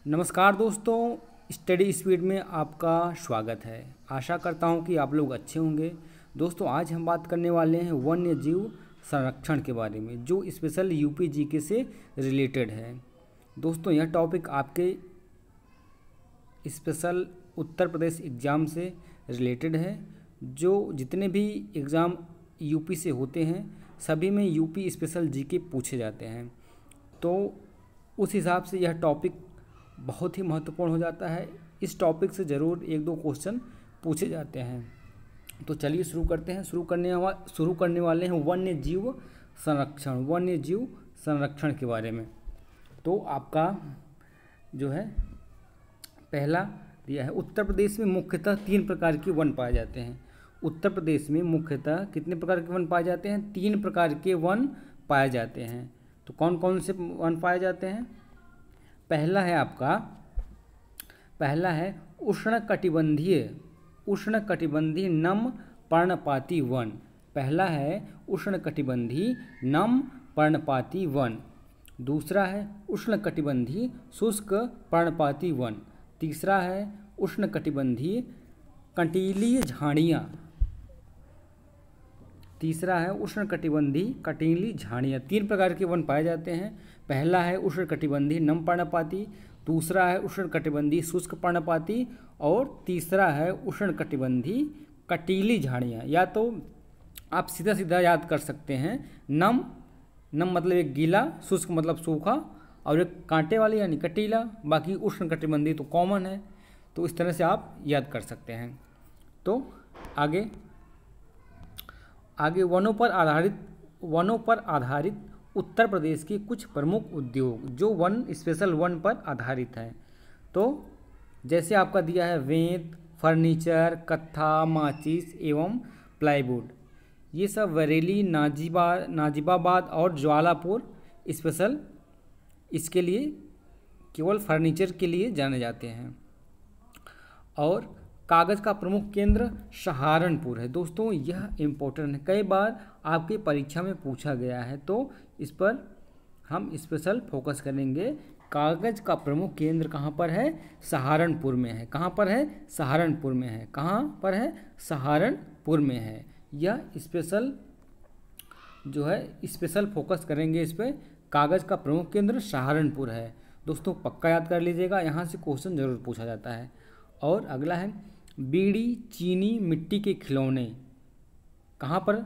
नमस्कार दोस्तों, study speed में आपका स्वागत है। आशा करता हूं कि आप लोग अच्छे होंगे। दोस्तों, आज हम बात करने वाले हैं वन्य जीव संरक्षण के बारे में, जो स्पेशल यूपी जीके से रिलेटेड है। दोस्तों, यह टॉपिक आपके स्पेशल उत्तर प्रदेश एग्ज़ाम से रिलेटेड है। जो जितने भी एग्ज़ाम यूपी से होते हैं सभी में यूपी स्पेशल जीके पूछे जाते हैं, तो उस हिसाब से यह टॉपिक बहुत ही महत्वपूर्ण हो जाता है। इस टॉपिक से ज़रूर एक दो क्वेश्चन पूछे जाते हैं। तो चलिए शुरू करते हैं। शुरू करने वाले हैं वन्य जीव संरक्षण के बारे में। तो आपका जो है पहला दिया है, उत्तर प्रदेश में मुख्यतः 3 प्रकार के वन पाए जाते हैं। उत्तर प्रदेश में मुख्यतः कितने प्रकार के वन पाए जाते हैं? 3 प्रकार के वन पाए जाते हैं। तो कौन कौन से वन पाए जाते हैं? पहला है उष्णकटिबंधीय नम पर्णपाती वन। पहला है उष्णकटिबंधीय नम पर्णपाती वन। दूसरा है उष्णकटिबंधीय शुष्क पर्णपाती वन। तीसरा है उष्णकटिबंधीय कंटीली झाड़ियाँ। 3 प्रकार के वन पाए जाते हैं। पहला है उष्णकटिबंधीय नम पर्णपाती, दूसरा है उष्णकटिबंधीय शुष्क पर्णपाती और तीसरा है उष्णकटिबंधीय कटीली झाड़ियाँ। या तो आप सीधा सीधा याद कर सकते हैं, नम मतलब एक गीला, शुष्क मतलब सूखा और एक कांटे वाली यानी कटीला, बाकी उष्णकटिबंधीय तो कॉमन है। तो इस तरह से आप याद कर सकते हैं। तो आगे वनों पर आधारित उत्तर प्रदेश के कुछ प्रमुख उद्योग जो स्पेशल वन पर आधारित हैं। तो जैसे आपका दिया है वेंत, फर्नीचर, कत्था, माचिस एवं प्लाईवुड। ये सब बरेली, नाजिबाबाद और ज्वालापुर स्पेशल इसके लिए केवल फर्नीचर के लिए जाने जाते हैं। और कागज़ का प्रमुख केंद्र सहारनपुर है। दोस्तों, यह इम्पोर्टेंट है, कई बार आपकी परीक्षा में पूछा गया है, तो इस पर हम स्पेशल फोकस करेंगे। कागज़ का प्रमुख केंद्र कहाँ पर है? सहारनपुर में है। कहाँ पर है? सहारनपुर में है। कहाँ पर है? सहारनपुर में है। यह स्पेशल जो है स्पेशल फोकस करेंगे इस पर। कागज़ का प्रमुख केंद्र सहारनपुर है। दोस्तों, पक्का याद कर लीजिएगा, यहाँ से क्वेश्चन ज़रूर पूछा जाता है। और अगला है बीड़ी, चीनी, मिट्टी के खिलौने। कहाँ पर?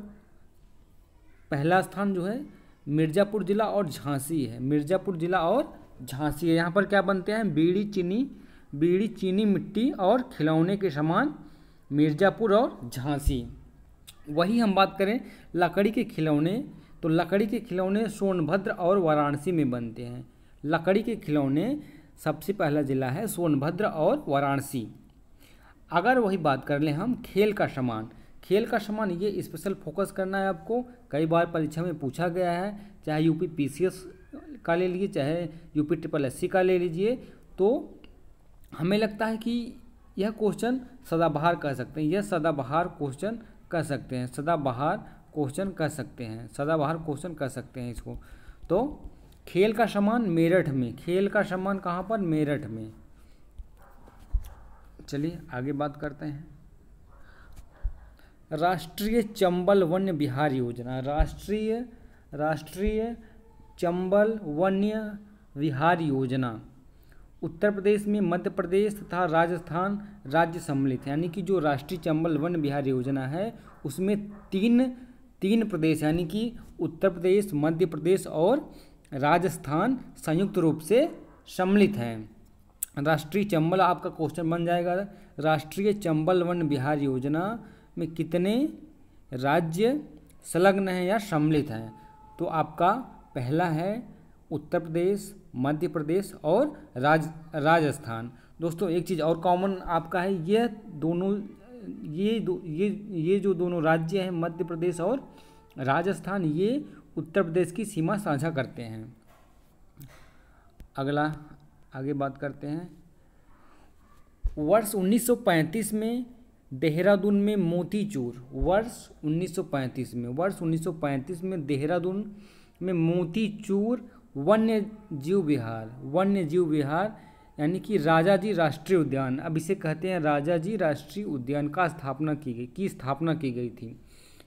पहला स्थान जो है मिर्ज़ापुर जिला और झांसी है। मिर्ज़ापुर जिला और झांसी है। यहाँ पर क्या बनते हैं? बीड़ी, चीनी, मिट्टी और खिलौने के समान मिर्ज़ापुर और झांसी। वही हम बात करें लकड़ी के खिलौने, तो लकड़ी के खिलौने सोनभद्र और वाराणसी में बनते हैं। लकड़ी के खिलौने सबसे पहला जिला है सोनभद्र और वाराणसी। अगर वही बात कर लें हम खेल का सामान, ये स्पेशल फोकस करना है आपको, कई बार परीक्षा में पूछा गया है, चाहे यूपी पीसीएस का ले लीजिए, चाहे यूपी SSC का ले लीजिए। तो हमें लगता है कि यह क्वेश्चन सदाबहार कह सकते हैं, सदाबहार क्वेश्चन कह सकते हैं इसको। तो खेल का सामान मेरठ में। खेल का सामान कहाँ पर? मेरठ में। चलिए आगे बात करते हैं। राष्ट्रीय चंबल वन्य विहार योजना। राष्ट्रीय चंबल वन्य विहार योजना उत्तर प्रदेश में मध्य प्रदेश तथा राजस्थान राज्य सम्मिलित है। यानी कि जो राष्ट्रीय चंबल वन्य विहार योजना है उसमें तीन प्रदेश यानी कि उत्तर प्रदेश, मध्य प्रदेश और राजस्थान संयुक्त रूप से सम्मिलित हैं। राष्ट्रीय चंबल आपका क्वेश्चन बन जाएगा। राष्ट्रीय चंबल वन विहार योजना में कितने राज्य संलग्न हैं या सम्मिलित हैं? तो आपका पहला है उत्तर प्रदेश, मध्य प्रदेश और राजस्थान। दोस्तों, एक चीज़ और कॉमन आपका है, ये जो दोनों राज्य हैं मध्य प्रदेश और राजस्थान, ये उत्तर प्रदेश की सीमा साझा करते हैं। आगे बात करते हैं। वर्ष 1935 में देहरादून में मोतीचूर। वर्ष 1935 में देहरादून में मोतीचूर वन्य जीव विहार यानी कि राजाजी राष्ट्रीय उद्यान, अब इसे कहते हैं राजाजी राष्ट्रीय उद्यान का स्थापना की गई थी।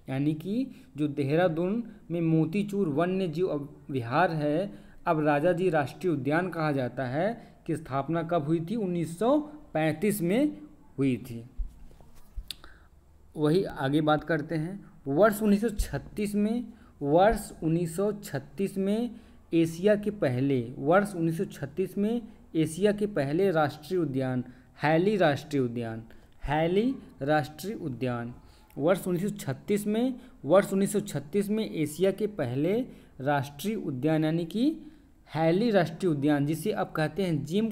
यानी कि जो देहरादून में मोतीचूर वन्य जीव विहार है, अब राजाजी राष्ट्रीय उद्यान कहा जाता है, कि स्थापना कब हुई थी? 1935 में हुई थी। वही आगे बात करते हैं। वर्ष 1936 में एशिया के पहले राष्ट्रीय उद्यान हैली राष्ट्रीय उद्यान वर्ष 1936 में एशिया के पहले राष्ट्रीय उद्यान यानी कि हैली राष्ट्रीय उद्यान, जिसे अब कहते हैं जिम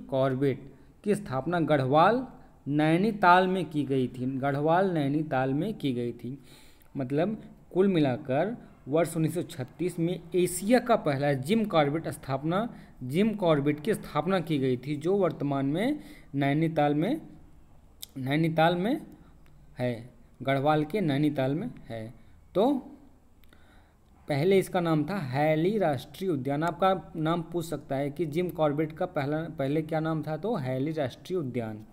कॉर्बेट की स्थापना गढ़वाल नैनीताल में की गई थी। मतलब कुल मिलाकर वर्ष 1936 में एशिया का पहला जिम कॉर्बेट की स्थापना की गई थी, जो वर्तमान में नैनीताल में है, गढ़वाल के नैनीताल में है। तो पहले इसका नाम था हैली राष्ट्रीय उद्यान। आपका नाम पूछ सकता है कि जिम कॉर्बेट का पहले क्या नाम था, तो हैली राष्ट्रीय उद्यान।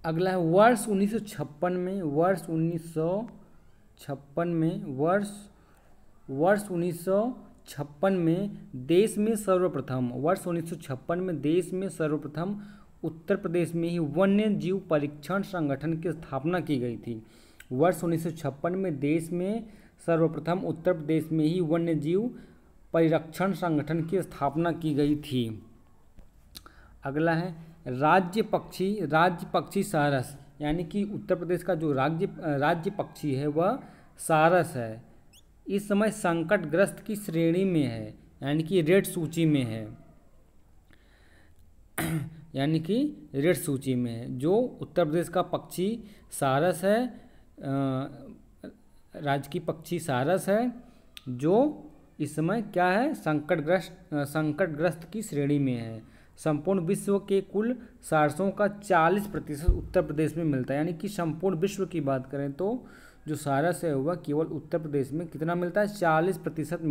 अगला है वर्ष 1956 में देश में सर्वप्रथम उत्तर प्रदेश में ही वन्य जीव परीक्षण संगठन की स्थापना की गई थी। वर्ष 1956 में देश में सर्वप्रथम उत्तर प्रदेश में ही वन्य जीव परिरक्षण संगठन की स्थापना की गई थी। अगला है राज्य पक्षी सारस, यानी कि उत्तर प्रदेश का जो राज्य पक्षी है वह सारस है। इस समय संकटग्रस्त की श्रेणी में है, यानी कि रेड सूची में है, जो उत्तर प्रदेश का पक्षी सारस है, राज्य की पक्षी सारस है, जो इस समय क्या है? संकटग्रस्त की श्रेणी में है। संपूर्ण विश्व के कुल सारसों का 40% उत्तर प्रदेश में मिलता है। यानी कि संपूर्ण विश्व की बात करें तो जो सारस है वह केवल उत्तर प्रदेश में कितना मिलता है? 40%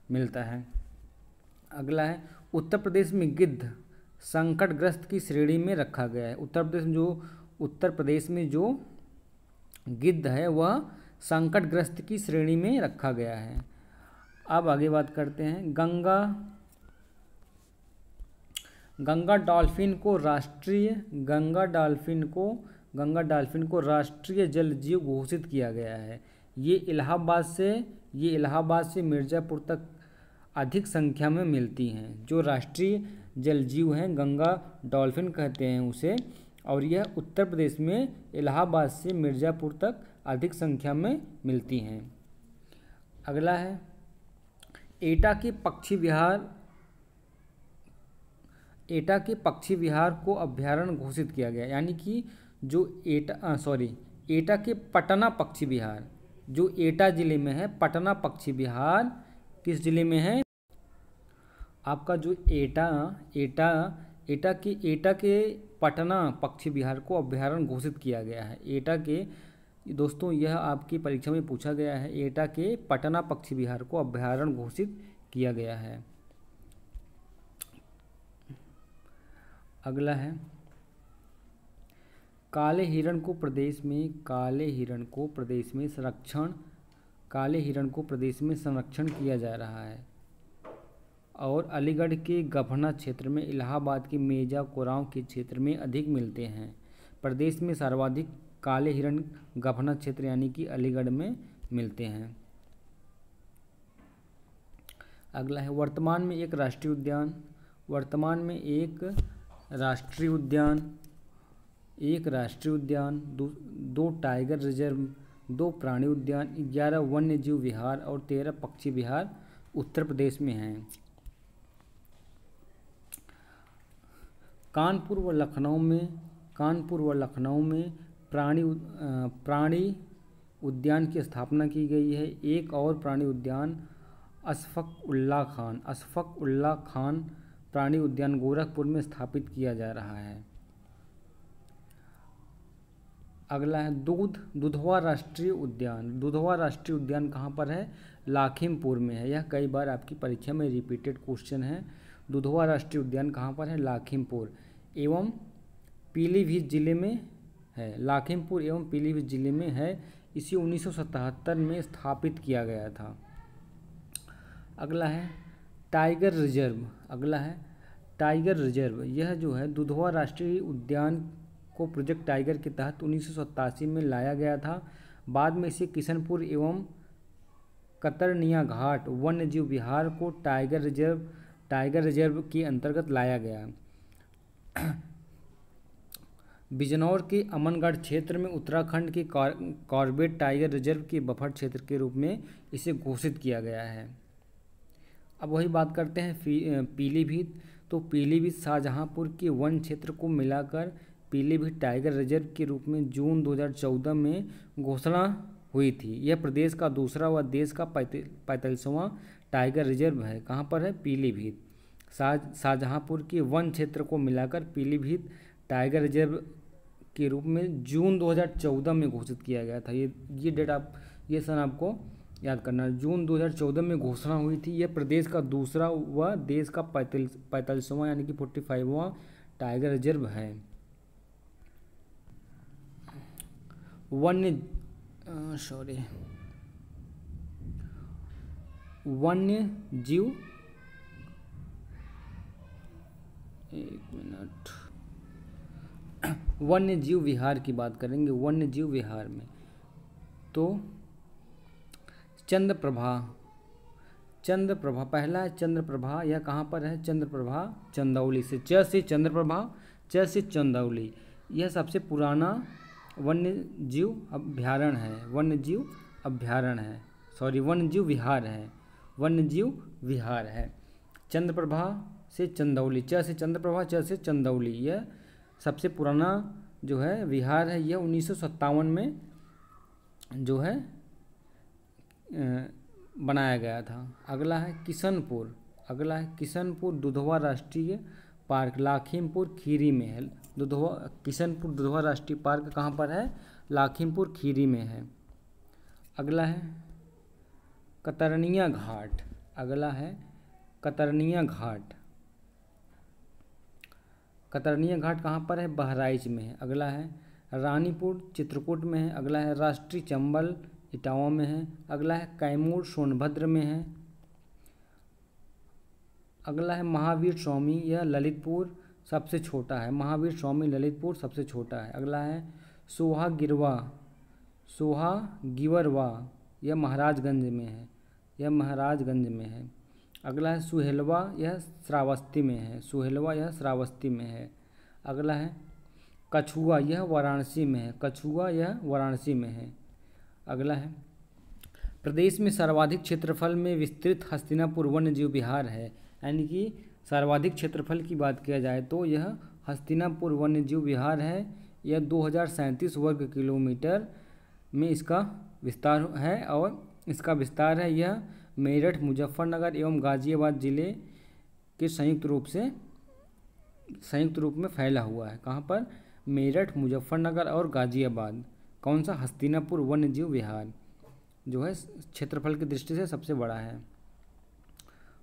मिलता है। अगला है उत्तर प्रदेश में गिद्ध संकटग्रस्त की श्रेणी में रखा गया है। उत्तर प्रदेश में जो गिद्ध है वह संकटग्रस्त की श्रेणी में रखा गया है। अब आगे बात करते हैं गंगा डॉल्फिन को राष्ट्रीय जल जीव घोषित किया गया है। ये इलाहाबाद से मिर्ज़ापुर तक अधिक संख्या में मिलती हैं। जो राष्ट्रीय जल जीव हैं गंगा डॉल्फिन कहते हैं उसे, और यह उत्तर प्रदेश में इलाहाबाद से मिर्ज़ापुर तक अधिक संख्या में मिलती हैं। अगला है एटा के पक्षी विहार को अभ्यारण्य घोषित किया गया। यानी कि जो एटा के पटना पक्षी विहार, जो एटा जिले में है, पटना पक्षी विहार किस जिले में है? आपका जो एटा के पटना पक्षी विहार को अभ्यारण्य घोषित किया गया है। एटा के दोस्तों यह आपकी परीक्षा में पूछा गया है, एटा के पटना पक्षी विहार को अभ्यारण्य घोषित किया गया है। अगला है काले हिरण को प्रदेश में संरक्षण किया जा रहा है, और अलीगढ़ के गभना क्षेत्र में, इलाहाबाद के मेजा कोरांव के क्षेत्र में अधिक मिलते हैं। प्रदेश में सर्वाधिक काले हिरण गभना क्षेत्र यानी कि अलीगढ़ में मिलते हैं। अगला है वर्तमान में एक राष्ट्रीय उद्यान, 2 टाइगर रिजर्व, 2 प्राणी उद्यान, 11 वन्य जीव विहार और 13 पक्षी विहार उत्तर प्रदेश में हैं। कानपुर व लखनऊ में प्राणी उद्यान की स्थापना की गई है। एक और प्राणी उद्यान अशफक उल्ला खान प्राणी उद्यान गोरखपुर में स्थापित किया जा रहा है। अगला है दुधवा राष्ट्रीय उद्यान। दुधवा राष्ट्रीय उद्यान कहाँ पर है? लाखिमपुर में है। यह कई बार आपकी परीक्षा में रिपीटेड क्वेश्चन है। दुधवा राष्ट्रीय उद्यान कहाँ पर है? लाखिमपुर एवं पीलीभीत जिले में है। लाखिमपुर एवं पीलीभीत जिले में है। इसे 1977 में स्थापित किया गया था। अगला है टाइगर रिजर्व। अगला है टाइगर रिजर्व। यह जो है दुधवा राष्ट्रीय उद्यान को प्रोजेक्ट टाइगर के तहत 1987 में लाया गया था। बाद में इसे किशनपुर एवं कतरनिया घाट वन्यजीव विहार को टाइगर रिजर्व के अंतर्गत लाया गया। बिजनौर के अमनगढ़ क्षेत्र में उत्तराखंड के कॉर्बेट टाइगर रिजर्व के बफर क्षेत्र के रूप में इसे घोषित किया गया है। अब वही बात करते हैं पीलीभीत। तो पीलीभीत शाहजहांपुर के वन क्षेत्र को मिलाकर पीलीभीत टाइगर रिजर्व के रूप में जून 2014 में घोषणा हुई थी। यह प्रदेश का दूसरा व देश का 45वां टाइगर रिजर्व है। कहाँ पर है? पीलीभीत। शाहजहांपुर के वन क्षेत्र को मिलाकर पीलीभीत टाइगर रिजर्व के रूप में जून 2014 में घोषित किया गया था। ये डेट ये सन आपको याद करना है। जून 2014 में घोषणा हुई थी। यह प्रदेश का दूसरा व देश का 45वां यानी कि 45वां टाइगर रिजर्व है। वन्य जीव, एक मिनट, वन्य जीव विहार की बात करेंगे। वन्य जीव विहार में तो चंद्रप्रभा पहला है चंद्रप्रभा। यह कहाँ पर है? चंद्रप्रभा चंदौली से। से चंद्रप्रभा, से चंदौली। यह सबसे पुराना वन्य जीव अभ्यारण्य है। वन्यजीव विहार है। चंद्रप्रभा से चंदौली। से चंद्रप्रभा, से चंदौली। यह सबसे पुराना जो है विहार है। यह 1957 में जो है बनाया गया था। अगला है किशनपुर दुधवा राष्ट्रीय पार्क लाखिमपुर खीरी में है। किशनपुर दुधवा राष्ट्रीय पार्क कहाँ पर है? लाखिमपुर खीरी में है। अगला है कतरनिया घाट। कतरनिया घाट कहाँ पर है? बहराइच में है। अगला है रानीपुर चित्रकूट में है। अगला है राष्ट्रीय चंबल इटावा में है। अगला है कैमूर सोनभद्र में है। अगला है महावीर स्वामी, यह ललितपुर सबसे छोटा है। महावीर स्वामी ललितपुर सबसे छोटा है। अगला है सोहा गिवरवा, यह महाराजगंज में है। अगला है सुहेलवा, यह श्रावस्ती में है। अगला है कछुआ, यह वाराणसी में है। अगला है प्रदेश में सर्वाधिक क्षेत्रफल में विस्तृत हस्तिनापुर वन्यजीव विहार है। यानी कि सर्वाधिक क्षेत्रफल की बात किया जाए तो यह हस्तिनापुर वन्यजीव विहार है। यह 2037 वर्ग किलोमीटर में इसका विस्तार है और इसका विस्तार है। यह मेरठ, मुजफ्फरनगर एवं गाजियाबाद जिले के संयुक्त रूप में फैला हुआ है। कहाँ पर? मेरठ, मुजफ्फरनगर और गाजियाबाद। कौन सा? हस्तिनापुर वन्यजीव विहार जो है क्षेत्रफल की दृष्टि से सबसे बड़ा है।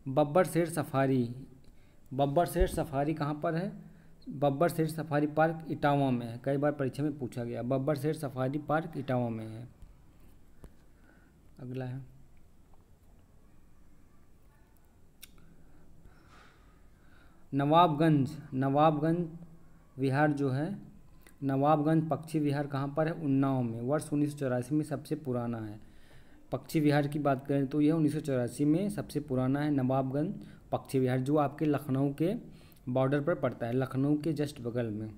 बब्बर शेर सफारी कहाँ पर है? बब्बर शेर सफारी पार्क इटावा में है। कई बार परीक्षा में पूछा गया। बब्बर शेर सफारी पार्क इटावा में है। अगला है नवाबगंज विहार जो है, नवाबगंज पक्षी विहार कहाँ पर है? उन्नाव में। वर्ष 1984 में सबसे पुराना है। पक्षी विहार की बात करें तो यह 1984 में सबसे पुराना है। नवाबगंज पक्षी विहार जो आपके लखनऊ के बॉर्डर पर पड़ता है, लखनऊ के जस्ट बगल में।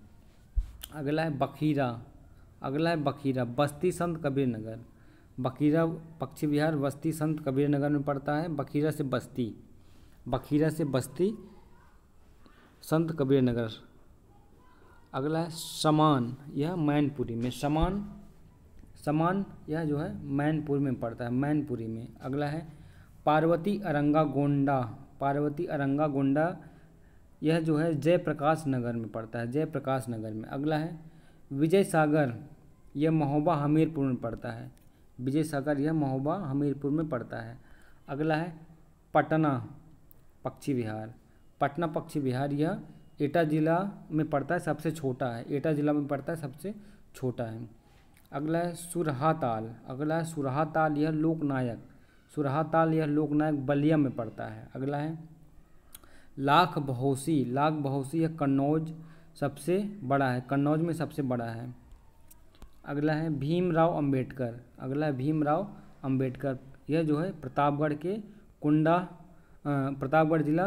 अगला है बखीरा बस्ती संत कबीर नगर। बखीरा पक्षी विहार बस्ती संत कबीर नगर में पड़ता है। बखीरा से बस्ती संत कबीर नगर। अगला है समान, यह मैनपुरी में। समान यह जो है मैनपुर में पड़ता है, मैनपुरी में। अगला है पार्वती अरंगा गोंडा, यह जो है जयप्रकाश नगर में पड़ता है, जयप्रकाश नगर में। अगला है विजय सागर, यह महोबा हमीरपुर में पड़ता है। विजय सागर यह महोबा हमीरपुर में पड़ता है। अगला है पटना पक्षी विहार। पटना पक्षी विहार यह एटा जिला में पड़ता है, सबसे छोटा है। एटा जिला में पड़ता है, सबसे छोटा है। अगला है सुरहा ताल। अगला है सुरहा ताल, यह लोकनायक। सुरहा ताल यह लोकनायक बलिया में पड़ता है। अगला है लाख बहोसी। लाख बहोसी यह कन्नौज सबसे बड़ा है, कन्नौज में सबसे बड़ा है। अगला है भीमराव अंबेडकर। अगला है भीमराव अंबेडकर, यह जो है प्रतापगढ़ के कुंडा, प्रतापगढ़ जिला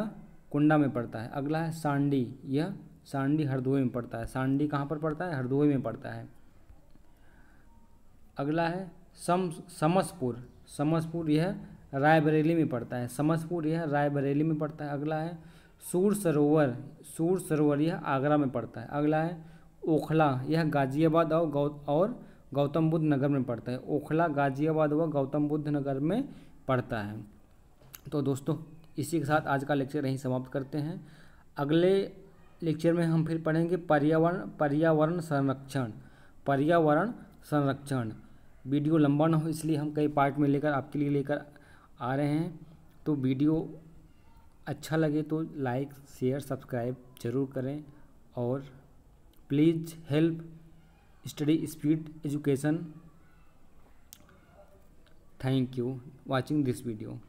कुंडा में पड़ता है। अगला है सांडी, यह सांडी हरदोई में पड़ता है। सांडी कहाँ पर पड़ता है? हरदोई में पड़ता है। अगला है समसपुर। समसपुर यह रायबरेली में पड़ता है। समसपुर यह रायबरेली में पड़ता है। अगला है सूर सरोवर। सूर सरोवर यह आगरा में पड़ता है। अगला है ओखला, यह गाजियाबाद और गौतम बुद्ध नगर में पड़ता है। ओखला गाजियाबाद व गौतम बुद्ध नगर में पड़ता है। तो दोस्तों इसी के साथ आज का लेक्चर यहीं समाप्त करते हैं। अगले लेक्चर में हम फिर पढ़ेंगे पर्यावरण संरक्षण। पर्यावरण संरक्षण वीडियो लंबा ना हो इसलिए हम कई पार्ट में लेकर आपके लिए लेकर आ रहे हैं। तो वीडियो अच्छा लगे तो लाइक शेयर सब्सक्राइब जरूर करें और please help study speed education. Thank you watching this video.